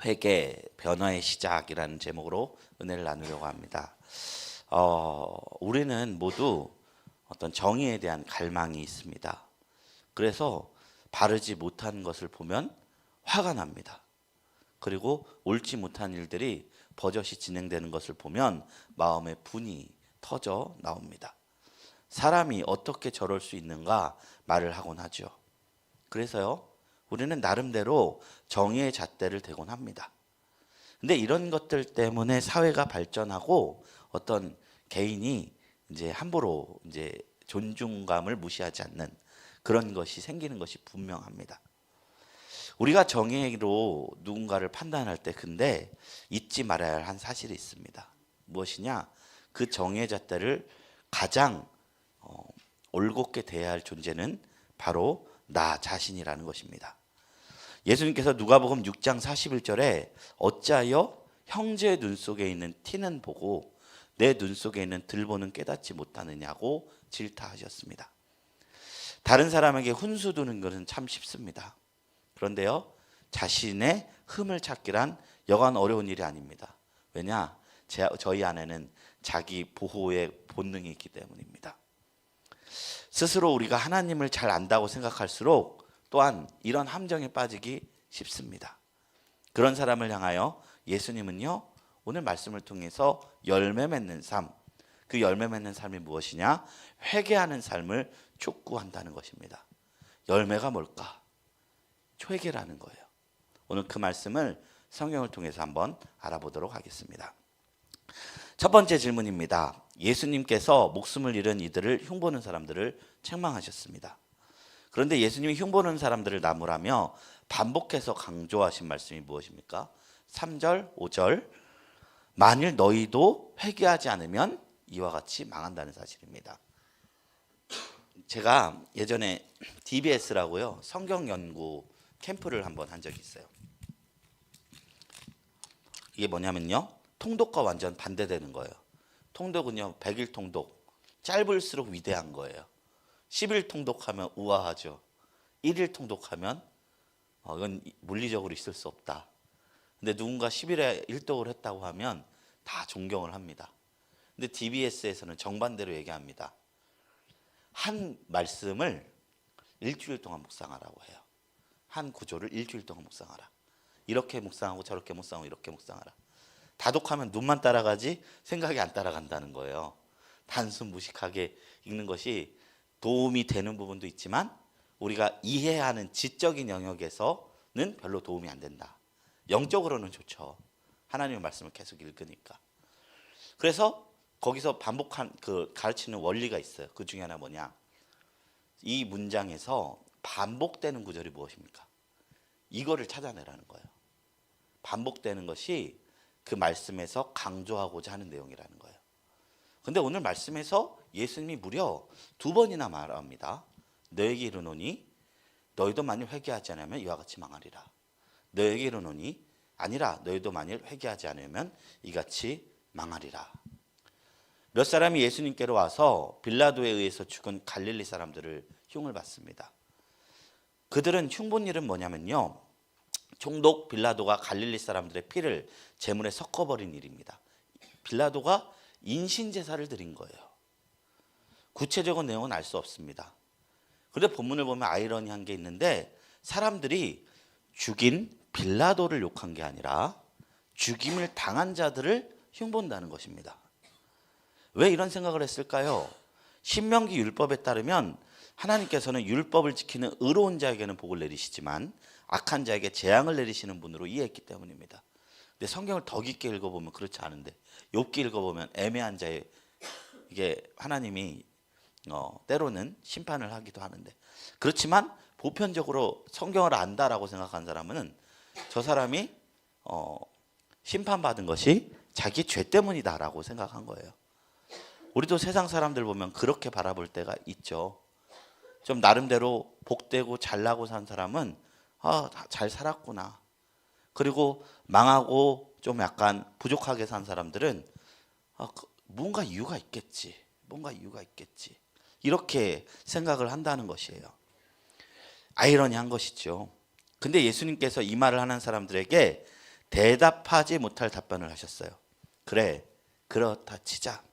회개 변화의 시작이라는 제목으로 은혜를 나누려고 합니다. 우리는 모두 어떤 정의에 대한 갈망이 있습니다. 그래서 바르지 못한 것을 보면 화가 납니다. 그리고 옳지 못한 일들이 버젓이 진행되는 것을 보면 마음의 분이 터져 나옵니다. 사람이 어떻게 저럴 수 있는가 말을 하곤 하죠. 그래서요, 우리는 나름대로 정의의 잣대를 대곤 합니다. 근데 이런 것들 때문에 사회가 발전하고 어떤 개인이 이제 함부로 이제 존중감을 무시하지 않는 그런 것이 생기는 것이 분명합니다. 우리가 정의로 누군가를 판단할 때 근데 잊지 말아야 할 한 사실이 있습니다. 무엇이냐? 그 정의의 잣대를 가장 올곧게 대해야 할 존재는 바로 나 자신이라는 것입니다. 예수님께서 누가복음 6장 41절에 어찌하여 형제의 눈 속에 있는 티는 보고 내 눈 속에 있는 들보는 깨닫지 못하느냐고 질타하셨습니다. 다른 사람에게 훈수 두는 것은 참 쉽습니다. 그런데요, 자신의 흠을 찾기란 여간 어려운 일이 아닙니다. 왜냐? 저희 안에는 자기 보호의 본능이 있기 때문입니다. 스스로 우리가 하나님을 잘 안다고 생각할수록 또한 이런 함정에 빠지기 쉽습니다. 그런 사람을 향하여 예수님은요, 오늘 말씀을 통해서 열매 맺는 삶, 그 열매 맺는 삶이 무엇이냐? 회개하는 삶을 촉구한다는 것입니다. 열매가 뭘까? 회개라는 거예요. 오늘 그 말씀을 성경을 통해서 한번 알아보도록 하겠습니다. 첫 번째 질문입니다. 예수님께서 목숨을 잃은 이들을 흉보는 사람들을 책망하셨습니다. 그런데 예수님이 흉보는 사람들을 나무라며 반복해서 강조하신 말씀이 무엇입니까? 3절, 5절. 만일 너희도 회개하지 않으면 이와 같이 망한다는 사실입니다. 제가 예전에 DBS라고요, 성경 연구 캠프를 한번 한 적이 있어요. 이게 뭐냐면요, 통독과 완전 반대되는 거예요. 통독은요, 100일 통독, 짧을수록 위대한 거예요. 10일 통독하면 우아하죠. 1일 통독하면 이건 물리적으로 있을 수 없다. 근데 누군가 10일에 1독을 했다고 하면 다 존경을 합니다. 근데 DBS에서는 정반대로 얘기합니다. 한 말씀을 일주일 동안 묵상하라고 해요. 한 구조를 일주일 동안 묵상하라. 이렇게 묵상하고 저렇게 묵상하고 이렇게 묵상하라. 다독하면 눈만 따라가지 생각이 안 따라간다는 거예요. 단순 무식하게 읽는 것이 도움이 되는 부분도 있지만 우리가 이해하는 지적인 영역에서는 별로 도움이 안 된다. 영적으로는 좋죠. 하나님의 말씀을 계속 읽으니까. 그래서 거기서 반복한 그 가르치는 원리가 있어요. 그 중에 하나 뭐냐? 이 문장에서 반복되는 구절이 무엇입니까? 이거를 찾아내라는 거예요. 반복되는 것이 그 말씀에서 강조하고자 하는 내용이라는 거예요. 근데 오늘 말씀에서 예수님이 무려 2번이나 말합니다. 너에게 이르노니 너희도 만일 회개하지 않으면 이와 같이 망하리라. 너에게 이르노니 아니라 너희도 만일 회개하지 않으면 이같이 망하리라. 몇 사람이 예수님께로 와서 빌라도에 의해서 죽은 갈릴리 사람들을 흉을 받습니다. 그들은 흉본 일은 뭐냐면요, 총독 빌라도가 갈릴리 사람들의 피를 제물에 섞어버린 일입니다. 빌라도가 인신제사를 드린 거예요. 구체적인 내용은 알 수 없습니다. 그런데 본문을 보면 아이러니한 게 있는데 사람들이 죽인 빌라도를 욕한 게 아니라 죽임을 당한 자들을 흉본다는 것입니다. 왜 이런 생각을 했을까요? 신명기 율법에 따르면 하나님께서는 율법을 지키는 의로운 자에게는 복을 내리시지만 악한 자에게 재앙을 내리시는 분으로 이해했기 때문입니다. 근데 성경을 더 깊게 읽어보면 그렇지 않은데, 욥기 읽어보면 애매한 자에 이게 하나님이 때로는 심판을 하기도 하는데, 그렇지만 보편적으로 성경을 안다라고 생각한 사람은 저 사람이 심판받은 것이 자기 죄 때문이다라고 생각한 거예요. 우리도 세상 사람들 보면 그렇게 바라볼 때가 있죠. 좀 나름대로 복되고 잘나고 산 사람은 잘 살았구나. 그리고 망하고 좀 약간 부족하게 산 사람들은 뭔가 이유가 있겠지. 뭔가 이유가 있겠지. 이렇게 생각을 한다는 것이에요. 아이러니한 것이죠. 근데 예수님께서 이 말을 하는 사람들에게 대답하지 못할 답변을 하셨어요. 그래, 그렇다 치자.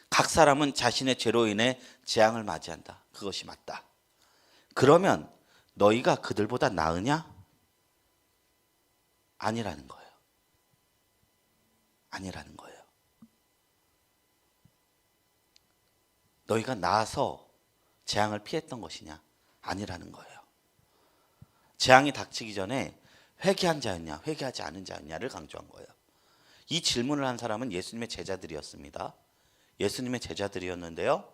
각 사람은 자신의 죄로 인해 재앙을 맞이한다. 그것이 맞다. 그러면 너희가 그들보다 나으냐? 아니라는 거예요. 아니라는 거예요. 너희가 나아서 재앙을 피했던 것이냐? 아니라는 거예요. 재앙이 닥치기 전에 회개한 자였냐, 회개하지 않은 자였냐를 강조한 거예요. 이 질문을 한 사람은 예수님의 제자들이었습니다. 예수님의 제자들이었는데요.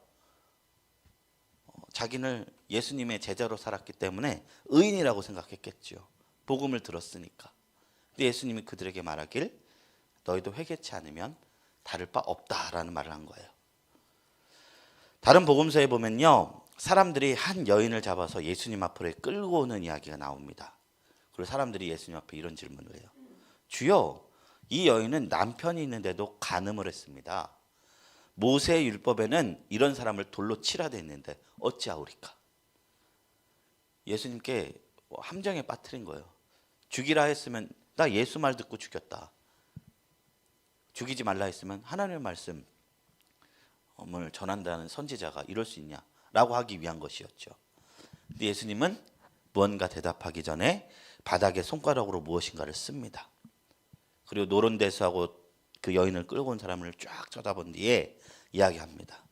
자기는 예수님의 제자로 살았기 때문에 의인이라고 생각했겠죠. 복음을 들었으니까. 근데 예수님이 그들에게 말하길 너희도 회개치 않으면 다를 바 없다라는 말을 한 거예요. 다른 복음서에 보면요, 사람들이 한 여인을 잡아서 예수님 앞으로 끌고 오는 이야기가 나옵니다. 그리고 사람들이 예수님 앞에 이런 질문을 해요. 주여, 이 여인은 남편이 있는데도 간음을 했습니다. 모세의 율법에는 이런 사람을 돌로 치라 돼 있는데 어찌하오리까? 예수님께 함정에 빠뜨린 거예요. 죽이라 했으면 나 예수 말 듣고 죽였다. 죽이지 말라 했으면 하나님의 말씀을 전한다는 선지자가 이럴 수 있냐? 라고 하기 위한 것이었죠. 근데 예수님은 무언가 대답하기 전에 바닥에 손가락으로 무엇인가를 씁니다. 그리고 노론대수하고 그 여인을 끌고 온 사람을 쫙 쳐다본 뒤에 이야기합니다.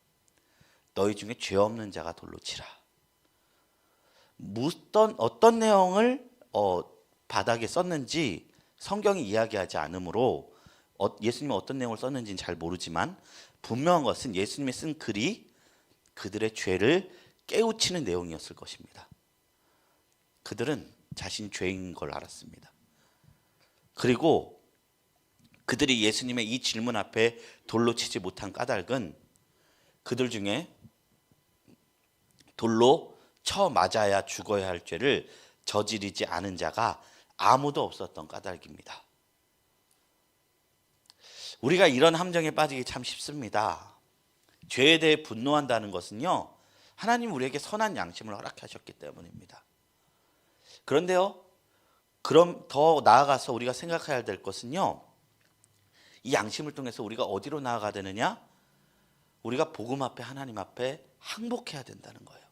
너희 중에 죄 없는 자가 돌로 치라. 어떤 내용을 바닥에 썼는지 성경이 이야기하지 않으므로 예수님이 어떤 내용을 썼는지는 잘 모르지만 분명한 것은 예수님이 쓴 글이 그들의 죄를 깨우치는 내용이었을 것입니다. 그들은 자신이 죄인 걸 알았습니다. 그리고 그들이 예수님의 이 질문 앞에 돌로 치지 못한 까닭은 그들 중에 돌로 쳐 맞아야 죽어야 할 죄를 저지르지 않은 자가 아무도 없었던 까닭입니다. 우리가 이런 함정에 빠지기 참 쉽습니다. 죄에 대해 분노한다는 것은요, 하나님 우리에게 선한 양심을 허락하셨기 때문입니다. 그런데요, 그럼 더 나아가서 우리가 생각해야 될 것은요, 이 양심을 통해서 우리가 어디로 나아가야 되느냐? 우리가 복음 앞에, 하나님 앞에 항복해야 된다는 거예요.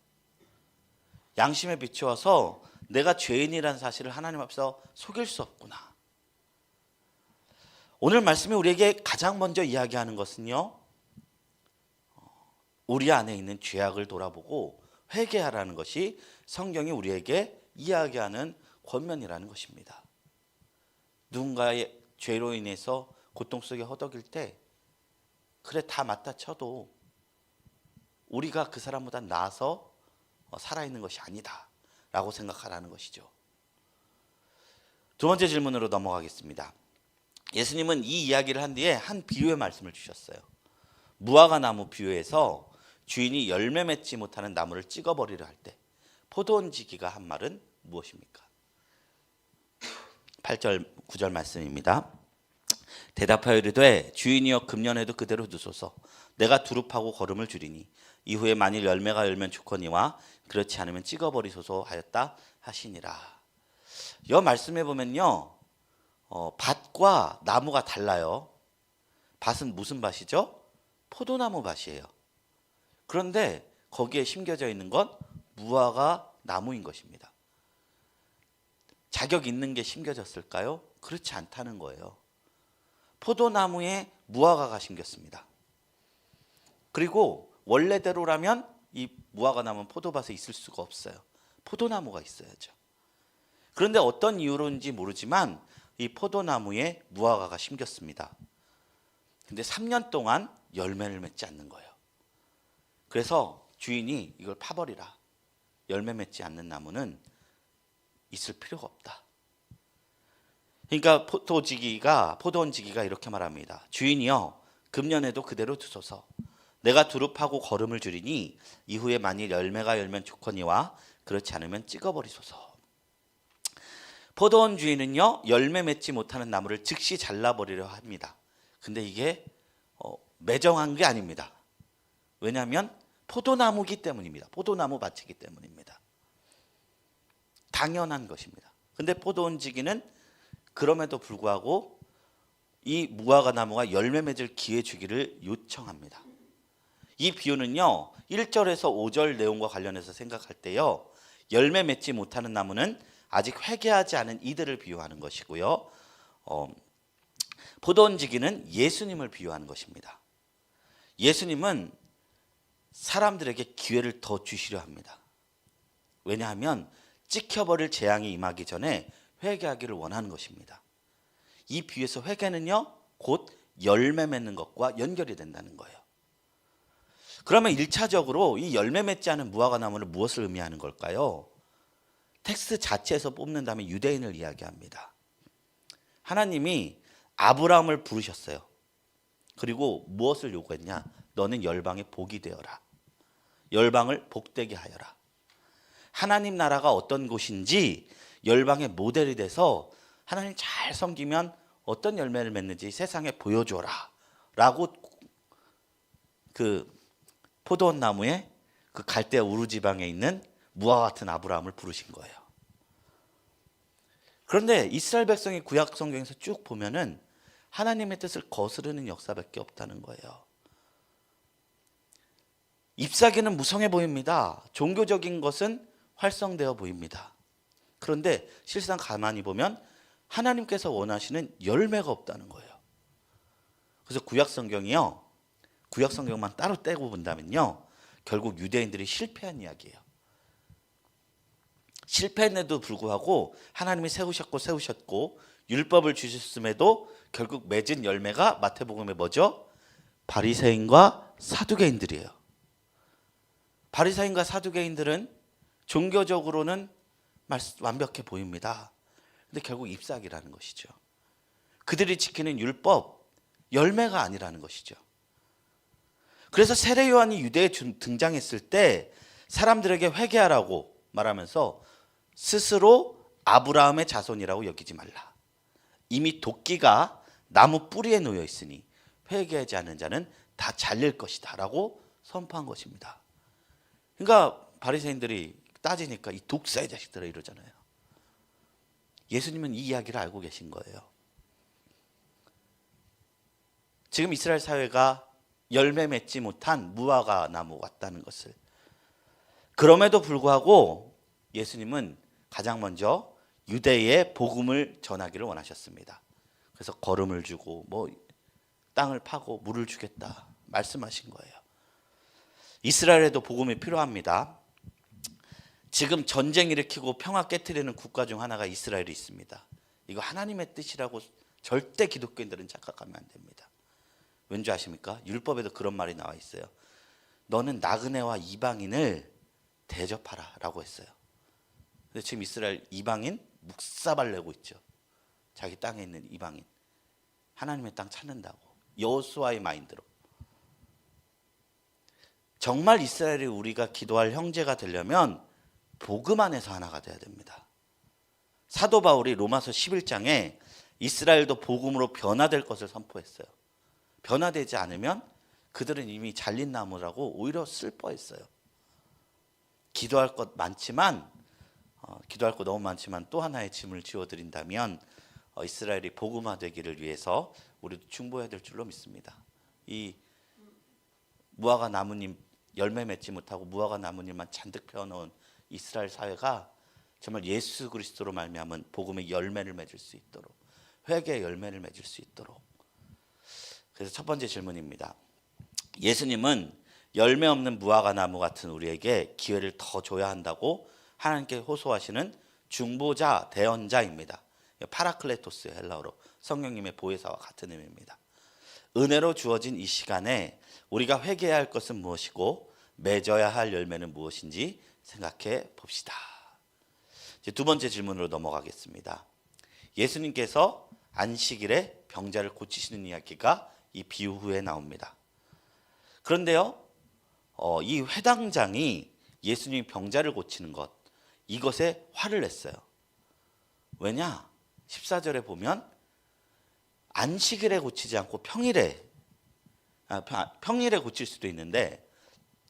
양심에 비추어서 내가 죄인이라는 사실을 하나님 앞에서 속일 수 없구나. 오늘 말씀이 우리에게 가장 먼저 이야기하는 것은요, 우리 안에 있는 죄악을 돌아보고 회개하라는 것이 성경이 우리에게 이야기하는 권면이라는 것입니다. 누군가의 죄로 인해서 고통 속에 허덕일 때 그래 다 맞다 쳐도 우리가 그 사람보다 나아서 살아있는 것이 아니다 라고 생각하라는 것이죠. 두 번째 질문으로 넘어가겠습니다. 예수님은 이 이야기를 한 뒤에 한 비유의 말씀을 주셨어요. 무화과 나무 비유에서 주인이 열매 맺지 못하는 나무를 찍어버리려 할 때 포도원지기가 한 말은 무엇입니까? 8절 9절 말씀입니다. 대답하여 이르되 주인이여 금년에도 그대로 두소서. 내가 두릅하고 거름을 줄이니 이후에 만일 열매가 열면 좋거니와 그렇지 않으면 찍어버리소서 하였다 하시니라. 이 말씀에 보면요, 밭과 나무가 달라요. 밭은 무슨 밭이죠? 포도나무 밭이에요. 그런데 거기에 심겨져 있는 건 무화과 나무인 것입니다. 자격 있는 게 심겨졌을까요? 그렇지 않다는 거예요. 포도나무에 무화과가 심겼습니다. 그리고 원래대로라면 이 무화과 나무는 포도밭에 있을 수가 없어요. 포도나무가 있어야죠. 그런데 어떤 이유로인지 모르지만 이 포도나무에 무화과가 심겼습니다. 근데 3년 동안 열매를 맺지 않는 거예요. 그래서 주인이 이걸 파버리라. 열매 맺지 않는 나무는 있을 필요가 없다. 그러니까 포도원지기가 이렇게 말합니다. 주인이여 금년에도 그대로 두소서. 내가 두릅하고 거름을 줄이니 이후에 만일 열매가 열면 좋거니와 그렇지 않으면 찍어버리소서. 포도원 주인은요, 열매 맺지 못하는 나무를 즉시 잘라버리려 합니다. 근데 이게 매정한 게 아닙니다. 왜냐하면 포도나무기 때문입니다. 포도나무 밭이기 때문입니다. 당연한 것입니다. 근데 포도원지기는 그럼에도 불구하고 이 무화과 나무가 열매 맺을 기회 주기를 요청합니다. 이 비유는요 1절에서 5절 내용과 관련해서 생각할 때요 열매 맺지 못하는 나무는 아직 회개하지 않은 이들을 비유하는 것이고요 포도원지기는 예수님을 비유하는 것입니다. 예수님은 사람들에게 기회를 더 주시려 합니다. 왜냐하면 찍혀버릴 재앙이 임하기 전에 회개하기를 원하는 것입니다. 이 비유에서 회개는요 곧 열매 맺는 것과 연결이 된다는 거예요. 그러면 1차적으로 이 열매 맺지 않은 무화과 나무는 무엇을 의미하는 걸까요? 텍스트 자체에서 뽑는다면 유대인을 이야기합니다. 하나님이 아브라함을 부르셨어요. 그리고 무엇을 요구했냐? 너는 열방의 복이 되어라. 열방을 복되게 하여라. 하나님 나라가 어떤 곳인지 열방의 모델이 돼서 하나님 잘 섬기면 어떤 열매를 맺는지 세상에 보여줘라 라고 그 포도원 나무에 그 갈대아 우르 지방에 있는 무화 같은 아브라함을 부르신 거예요. 그런데 이스라엘 백성이 구약 성경에서 쭉 보면은 하나님의 뜻을 거스르는 역사밖에 없다는 거예요. 잎사귀는 무성해 보입니다. 종교적인 것은 활성되어 보입니다. 그런데 실상 가만히 보면 하나님께서 원하시는 열매가 없다는 거예요. 그래서 구약 성경이요. 구약 성경만 따로 떼고 본다면요. 결국 유대인들이 실패한 이야기예요. 실패했는데도 불구하고 하나님이 세우셨고 율법을 주셨음에도 결국 맺은 열매가 마태복음에 뭐죠? 바리새인과 사두개인들이에요. 바리새인과 사두개인들은 종교적으로는 완벽해 보입니다. 근데 결국 잎사귀라는 것이죠. 그들이 지키는 율법, 열매가 아니라는 것이죠. 그래서 세례 요한이 유대에 등장했을 때 사람들에게 회개하라고 말하면서 스스로 아브라함의 자손이라고 여기지 말라. 이미 도끼가 나무 뿌리에 놓여 있으니 회개하지 않는 자는 다 잘릴 것이다 라고 선포한 것입니다. 그러니까 바리새인들이 따지니까 이 독사의 자식들아 이러잖아요. 예수님은 이 이야기를 알고 계신 거예요. 지금 이스라엘 사회가 열매 맺지 못한 무화과 나무 같다는 것을. 그럼에도 불구하고 예수님은 가장 먼저 유대에 복음을 전하기를 원하셨습니다. 그래서 거름을 주고 땅을 파고 물을 주겠다 말씀하신 거예요. 이스라엘에도 복음이 필요합니다. 지금 전쟁 일으키고 평화 깨트리는 국가 중 하나가 이스라엘이 있습니다. 이거 하나님의 뜻이라고 절대 기독교인들은 착각하면 안 됩니다. 왠지 아십니까? 율법에도 그런 말이 나와 있어요. 너는 나그네와 이방인을 대접하라 라고 했어요. 근데 지금 이스라엘 이방인 묵사발 내고 있죠. 자기 땅에 있는 이방인. 하나님의 땅 찾는다고. 여호수아의 마인드로. 정말 이스라엘이 우리가 기도할 형제가 되려면 복음 안에서 하나가 돼야 됩니다. 사도 바울이 로마서 11장에 이스라엘도 복음으로 변화될 것을 선포했어요. 변화되지 않으면 그들은 이미 잘린 나무라고 오히려 슬퍼했어요. 기도할 것 너무 많지만 또 하나의 짐을 지워드린다면 이스라엘이 복음화되기를 위해서 우리도 중보해야 될 줄로 믿습니다. 이 무화과 나무님 열매 맺지 못하고 무화과 나무님만 잔뜩 펴놓은 이스라엘 사회가 정말 예수 그리스도로 말미암은 복음의 열매를 맺을 수 있도록, 회개의 열매를 맺을 수 있도록. 그래서 첫 번째 질문입니다. 예수님은 열매 없는 무화과 나무 같은 우리에게 기회를 더 줘야 한다고 하나님께 호소하시는 중보자, 대언자입니다. 파라클레토스 헬라어로 성령님의 보혜사와 같은 의미입니다. 은혜로 주어진 이 시간에 우리가 회개해야 할 것은 무엇이고 맺어야 할 열매는 무엇인지 생각해 봅시다. 이제 두 번째 질문으로 넘어가겠습니다. 예수님께서 안식일에 병자를 고치시는 이야기가 이 비유 후에 나옵니다. 그런데요, 이 회당장이 예수님이 병자를 고치는 것, 이것에 화를 냈어요. 왜냐? 14절에 보면 안식일에 고치지 않고 평일에 고칠 수도 있는데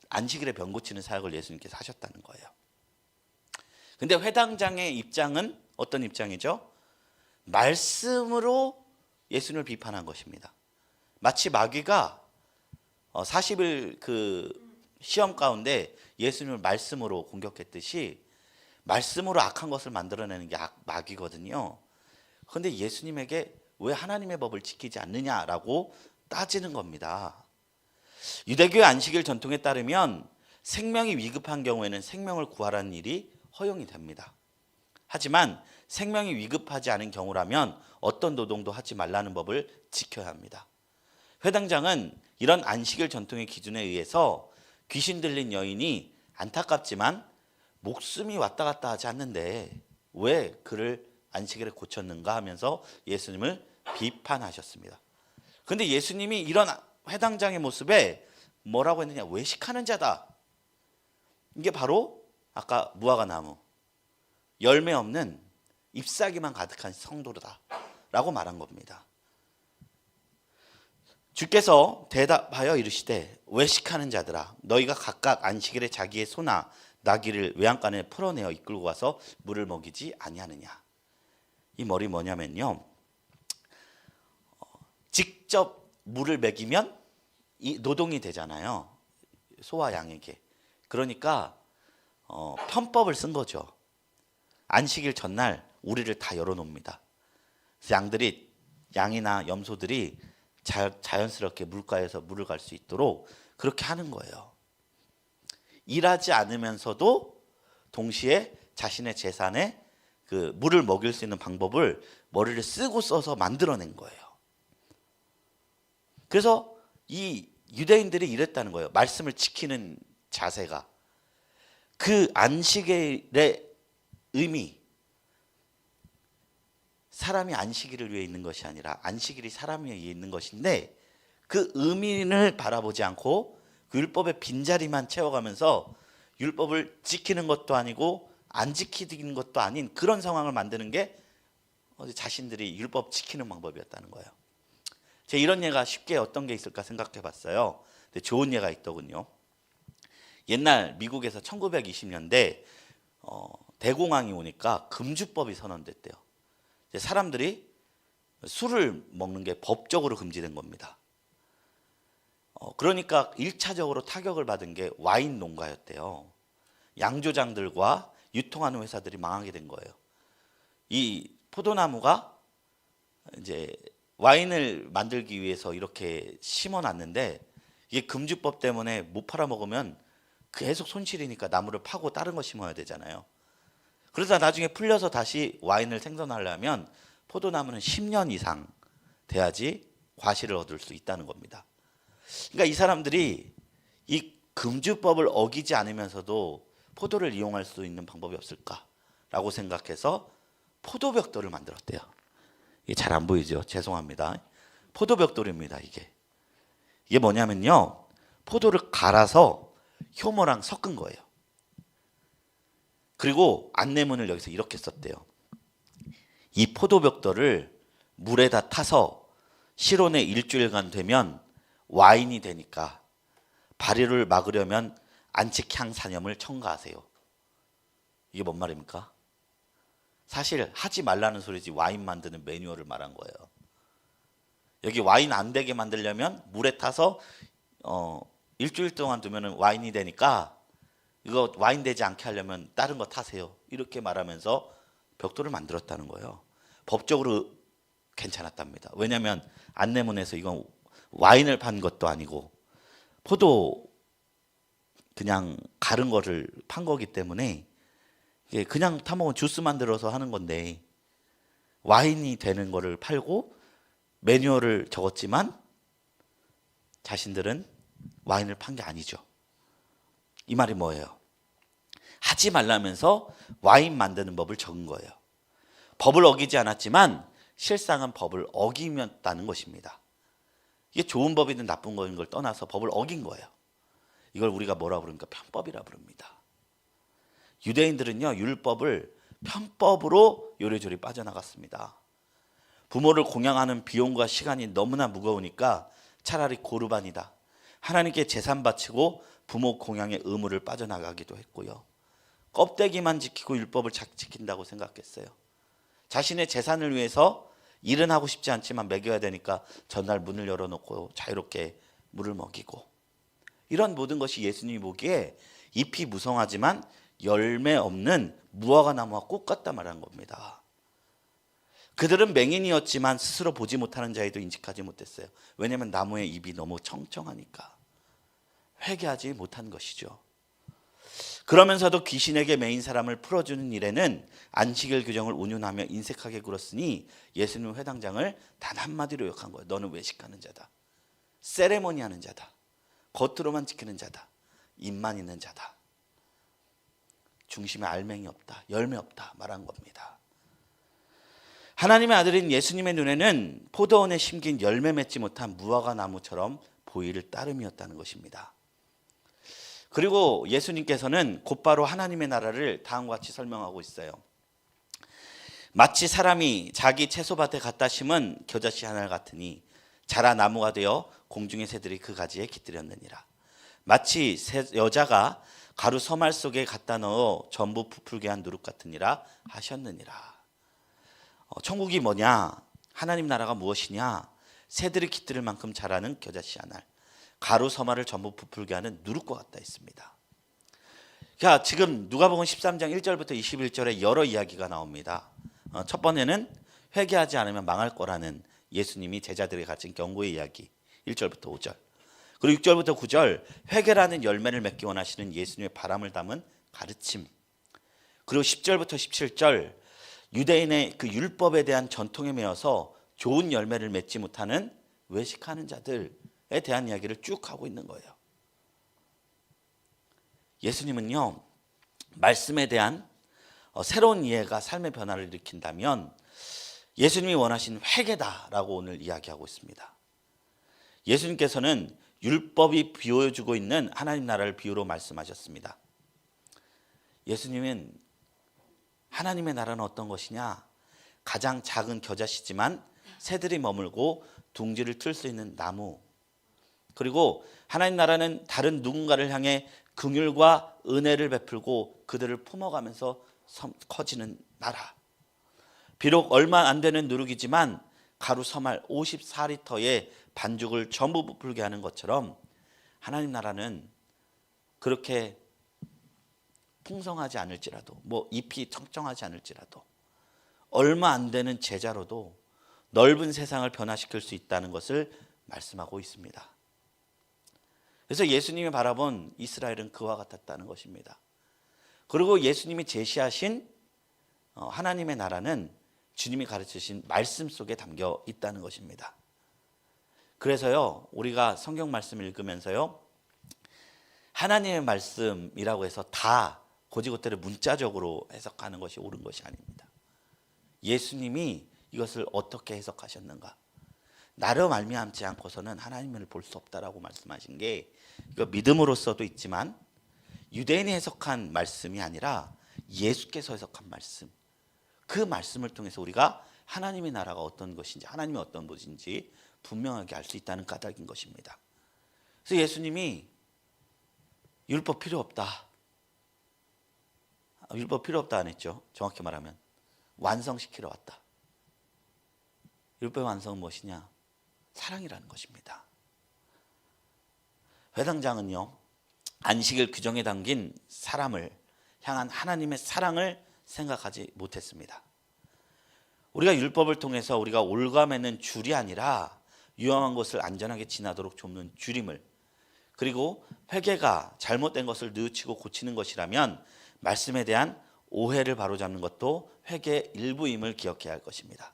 안식일에 병 고치는 사역을 예수님께서 하셨다는 거예요. 근데 회당장의 입장은 어떤 입장이죠? 말씀으로 예수님을 비판한 것입니다. 마치 마귀가 40일 그 시험 가운데 예수님을 말씀으로 공격했듯이 말씀으로 악한 것을 만들어내는 게 마귀거든요. 그런데 예수님에게 왜 하나님의 법을 지키지 않느냐라고 따지는 겁니다. 유대교의 안식일 전통에 따르면 생명이 위급한 경우에는 생명을 구하라는 일이 허용이 됩니다. 하지만 생명이 위급하지 않은 경우라면 어떤 노동도 하지 말라는 법을 지켜야 합니다. 회당장은 이런 안식일 전통의 기준에 의해서 귀신 들린 여인이 안타깝지만 목숨이 왔다 갔다 하지 않는데 왜 그를 안식일에 고쳤는가 하면서 예수님을 비판하셨습니다. 그런데 예수님이 이런 회당장의 모습에 뭐라고 했느냐? 외식하는 자다. 이게 바로 아까 무화과 나무, 열매 없는 잎사귀만 가득한 성도다 라고 말한 겁니다. 주께서 대답하여 이르시되 외식하는 자들아 너희가 각각 안식일에 자기의 소나 나귀를 외양간에 풀어내어 이끌고 가서 물을 먹이지 아니하느냐. 이 말이 뭐냐면요, 직접 물을 먹이면 이 노동이 되잖아요, 소와 양에게. 그러니까 편법을 쓴 거죠. 안식일 전날 우리를 다 열어놓습니다. 그래서 양이나 염소들이 자연스럽게 물가에서 물을 갈 수 있도록 그렇게 하는 거예요. 일하지 않으면서도 동시에 자신의 재산에 그 물을 먹일 수 있는 방법을 머리를 쓰고 써서 만들어낸 거예요. 그래서 이 유대인들이 이랬다는 거예요. 말씀을 지키는 자세가. 그 안식일의 의미, 사람이 안식일을 위해 있는 것이 아니라 안식일이 사람을 위해 있는 것인데 그 의미를 바라보지 않고 그 율법의 빈자리만 채워가면서 율법을 지키는 것도 아니고 안 지키는 것도 아닌 그런 상황을 만드는 게 자신들이 율법 지키는 방법이었다는 거예요. 제가 이런 예가 쉽게 어떤 게 있을까 생각해 봤어요. 근데 좋은 예가 있더군요. 옛날 미국에서 1920년대 대공황이 오니까 금주법이 선언됐대요. 사람들이 술을 먹는 게 법적으로 금지된 겁니다. 그러니까 1차적으로 타격을 받은 게 와인 농가였대요. 양조장들과 유통하는 회사들이 망하게 된 거예요. 이 포도나무가 이제 와인을 만들기 위해서 이렇게 심어놨는데 이게 금주법 때문에 못 팔아먹으면 계속 손실이니까 나무를 파고 다른 거 심어야 되잖아요. 그러다 나중에 풀려서 다시 와인을 생산하려면 포도나무는 10년 이상 돼야지 과실을 얻을 수 있다는 겁니다. 그러니까 이 사람들이 이 금주법을 어기지 않으면서도 포도를 이용할 수 있는 방법이 없을까라고 생각해서 포도벽돌을 만들었대요. 이게 잘 안 보이죠? 죄송합니다. 포도벽돌입니다. 이게 뭐냐면요, 포도를 갈아서 효모랑 섞은 거예요. 그리고 안내문을 여기서 이렇게 썼대요. 이 포도벽돌을 물에다 타서 실온에 일주일간 되면 와인이 되니까 발효를 막으려면 안식향 산염을 첨가하세요. 이게 뭔 말입니까? 사실 하지 말라는 소리지 와인 만드는 매뉴얼을 말한 거예요. 여기 와인 안 되게 만들려면 물에 타서 일주일 동안 두면 와인이 되니까 이거 와인 되지 않게 하려면 다른 거 타세요. 이렇게 말하면서 벽돌을 만들었다는 거예요. 법적으로 괜찮았답니다. 왜냐하면 안내문에서 이건 와인을 판 것도 아니고 포도 그냥 가른 거를 판 거기 때문에 이게 그냥 타먹은 주스 만들어서 하는 건데 와인이 되는 거를 팔고 매뉴얼을 적었지만 자신들은 와인을 판 게 아니죠. 이 말이 뭐예요? 하지 말라면서 와인 만드는 법을 적은 거예요. 법을 어기지 않았지만 실상은 법을 어기면다는 것입니다. 이게 좋은 법이든 나쁜 거인 걸 떠나서 법을 어긴 거예요. 이걸 우리가 뭐라 부릅니까? 편법이라 부릅니다. 유대인들은요, 율법을 편법으로 요리조리 빠져나갔습니다. 부모를 공양하는 비용과 시간이 너무나 무거우니까 차라리 고르반이다, 하나님께 제산 바치고 부모 공양의 의무를 빠져나가기도 했고요. 껍데기만 지키고 율법을 지킨다고 생각했어요. 자신의 재산을 위해서 일은 하고 싶지 않지만 먹여야 되니까 전날 문을 열어놓고 자유롭게 물을 먹이고, 이런 모든 것이 예수님이 보기에 잎이 무성하지만 열매 없는 무화과 나무와 꽃 같다 말한 겁니다. 그들은 맹인이었지만 스스로 보지 못하는 자에도 인식하지 못했어요. 왜냐하면 나무의 잎이 너무 청청하니까 회개하지 못한 것이죠. 그러면서도 귀신에게 매인 사람을 풀어주는 일에는 안식일 규정을 운운하며 인색하게 굴었으니 예수님은 회당장을 단 한마디로 욕한 거예요. 너는 외식하는 자다, 세레모니 하는 자다, 겉으로만 지키는 자다, 입만 있는 자다, 중심에 알맹이 없다, 열매 없다 말한 겁니다. 하나님의 아들인 예수님의 눈에는 포도원에 심긴 열매 맺지 못한 무화과 나무처럼 보일 따름이었다는 것입니다. 그리고 예수님께서는 곧바로 하나님의 나라를 다음과 같이 설명하고 있어요. 마치 사람이 자기 채소밭에 갖다 심은 겨자씨 하나 같으니 자라 나무가 되어 공중의 새들이 그 가지에 깃들였느니라. 마치 여자가 가루 서말 속에 갖다 넣어 전부 부풀게 한 누룩 같으니라 하셨느니라. 천국이 뭐냐? 하나님 나라가 무엇이냐? 새들이 깃들을 만큼 자라는 겨자씨 한 알, 가루 서말을 전부 부풀게 하는 누룩과 같다 했습니다. 자, 지금 누가복음 13장 1절부터 21절에 여러 이야기가 나옵니다. 첫 번째는 회개하지 않으면 망할 거라는 예수님이 제자들에게 가진 경고의 이야기, 1절부터 5절. 그리고 6절부터 9절, 회개라는 열매를 맺기 원하시는 예수님의 바람을 담은 가르침. 그리고 10절부터 17절, 유대인의 그 율법에 대한 전통에 매여서 좋은 열매를 맺지 못하는 외식하는 자들에 대한 이야기를 쭉 하고 있는 거예요. 예수님은요, 말씀에 대한 새로운 이해가 삶의 변화를 일으킨다면 예수님이 원하신 회개다라고 오늘 이야기하고 있습니다. 예수님께서는 율법이 비워주고 있는 하나님 나라를 비유로 말씀하셨습니다. 예수님은 하나님의 나라는 어떤 것이냐? 가장 작은 겨자씨지만 새들이 머물고 둥지를 틀 수 있는 나무. 그리고 하나님 나라는 다른 누군가를 향해 긍휼과 은혜를 베풀고 그들을 품어가면서 커지는 나라. 비록 얼마 안 되는 누룩이지만 가루 서말 54리터의 반죽을 전부 부풀게 하는 것처럼 하나님 나라는 그렇게 풍성하지 않을지라도, 잎이 청청하지 않을지라도, 얼마 안 되는 제자로도 넓은 세상을 변화시킬 수 있다는 것을 말씀하고 있습니다. 그래서 예수님이 바라본 이스라엘은 그와 같았다는 것입니다. 그리고 예수님이 제시하신 하나님의 나라는 주님이 가르치신 말씀 속에 담겨 있다는 것입니다. 그래서요, 우리가 성경 말씀을 읽으면서요, 하나님의 말씀이라고 해서 다 고지고대로 문자적으로 해석하는 것이 옳은 것이 아닙니다. 예수님이 이것을 어떻게 해석하셨는가? 나로 말미암지 않고서는 하나님을 볼 수 없다라고 말씀하신 게, 이거 믿음으로서도 있지만 유대인이 해석한 말씀이 아니라 예수께서 해석한 말씀, 그 말씀을 통해서 우리가 하나님의 나라가 어떤 것인지, 하나님이 어떤 분인지 분명하게 알 수 있다는 까닭인 것입니다. 그래서 예수님이 율법 필요 없다, 율법 필요 없다 안 했죠. 정확히 말하면 완성시키러 왔다. 율법의 완성은 무엇이냐? 사랑이라는 것입니다. 회당장은요, 안식일 규정에 담긴 사람을 향한 하나님의 사랑을 생각하지 못했습니다. 우리가 율법을 통해서 우리가 올가매는 줄이 아니라 위험한 것을 안전하게 지나도록 좁는 줄임을, 그리고 회개가 잘못된 것을 뉘우치고 고치는 것이라면 말씀에 대한 오해를 바로잡는 것도 회개의 일부임을 기억해야 할 것입니다.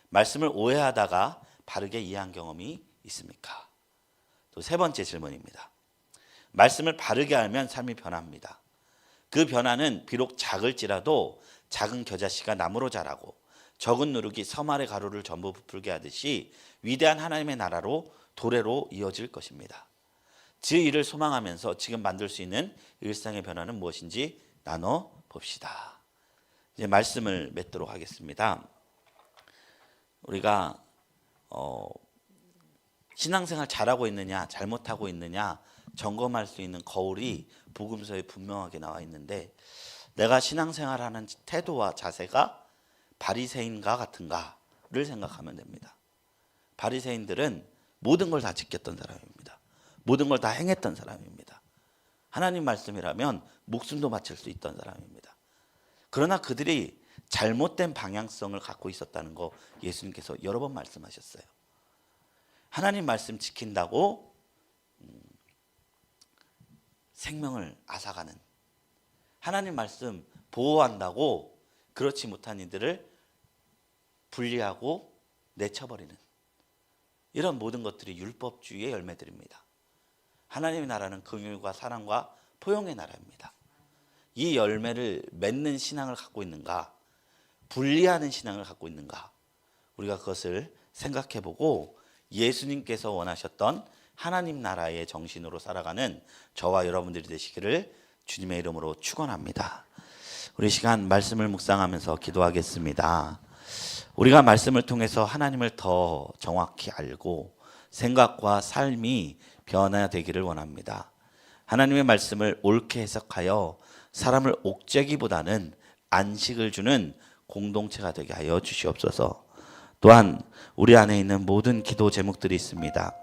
말씀을 오해하다가 바르게 이해한 경험이 있습니까? 또 세 번째 질문입니다. 말씀을 바르게 알면 삶이 변합니다. 그 변화는 비록 작을지라도 작은 겨자씨가 나무로 자라고 적은 누룩이 서말의 가루를 전부 부풀게 하듯이 위대한 하나님의 나라로 도래로 이어질 것입니다. 그 일을 소망하면서 지금 만들 수 있는 일상의 변화는 무엇인지 나눠 봅시다. 이제 말씀을 맺도록 하겠습니다. 우리가 신앙생활 잘하고 있느냐 잘못하고 있느냐 점검할 수 있는 거울이 복음서에 분명하게 나와 있는데, 내가 신앙생활하는 태도와 자세가 바리새인과 같은가, 것을 생각하면 됩니다. 바리새인들은 모든 걸 다 지켰던 사람입니다. 모든 걸 다 행했던 사람입니다. 하나님 말씀이라면 목숨도 바칠 수 있던 사람입니다. 그러나 그들이 잘못된 방향성을 갖고 있었다는 거 예수님께서 여러 번 말씀하셨어요. 하나님 말씀 지킨다고 생명을 앗아가는, 하나님 말씀 보호한다고 그렇지 못한 이들을 분리하고 내쳐버리는, 이런 모든 것들이 율법주의의 열매들입니다. 하나님의 나라는 긍휼과 사랑과 포용의 나라입니다. 이 열매를 맺는 신앙을 갖고 있는가, 분리하는 신앙을 갖고 있는가, 우리가 그것을 생각해보고 예수님께서 원하셨던 하나님 나라의 정신으로 살아가는 저와 여러분들이 되시기를 주님의 이름으로 축원합니다. 우리 시간 말씀을 묵상하면서 기도하겠습니다. 우리가 말씀을 통해서 하나님을 더 정확히 알고 생각과 삶이 변화되기를 원합니다. 하나님의 말씀을 옳게 해석하여 사람을 옥죄기보다는 안식을 주는 공동체가 되게 하여 주시옵소서. 또한 우리 안에 있는 모든 기도 제목들이 있습니다.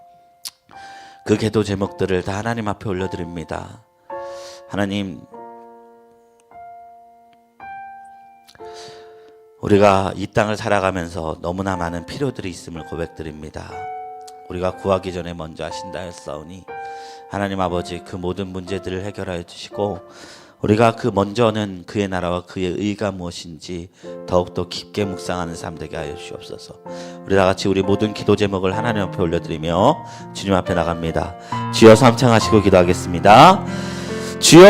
그 기도 제목들을 다 하나님 앞에 올려드립니다. 하나님, 우리가 이 땅을 살아가면서 너무나 많은 필요들이 있음을 고백드립니다. 우리가 구하기 전에 먼저 하신다 했사오니 하나님 아버지, 그 모든 문제들을 해결하여 주시고 우리가 그 먼저는 그의 나라와 그의 의가 무엇인지 더욱더 깊게 묵상하는 삶 되게 하여 주시옵소서. 우리 다 같이 우리 모든 기도 제목을 하나님 앞에 올려드리며 주님 앞에 나갑니다. 주여, 삼창하시고 기도하겠습니다. 주여,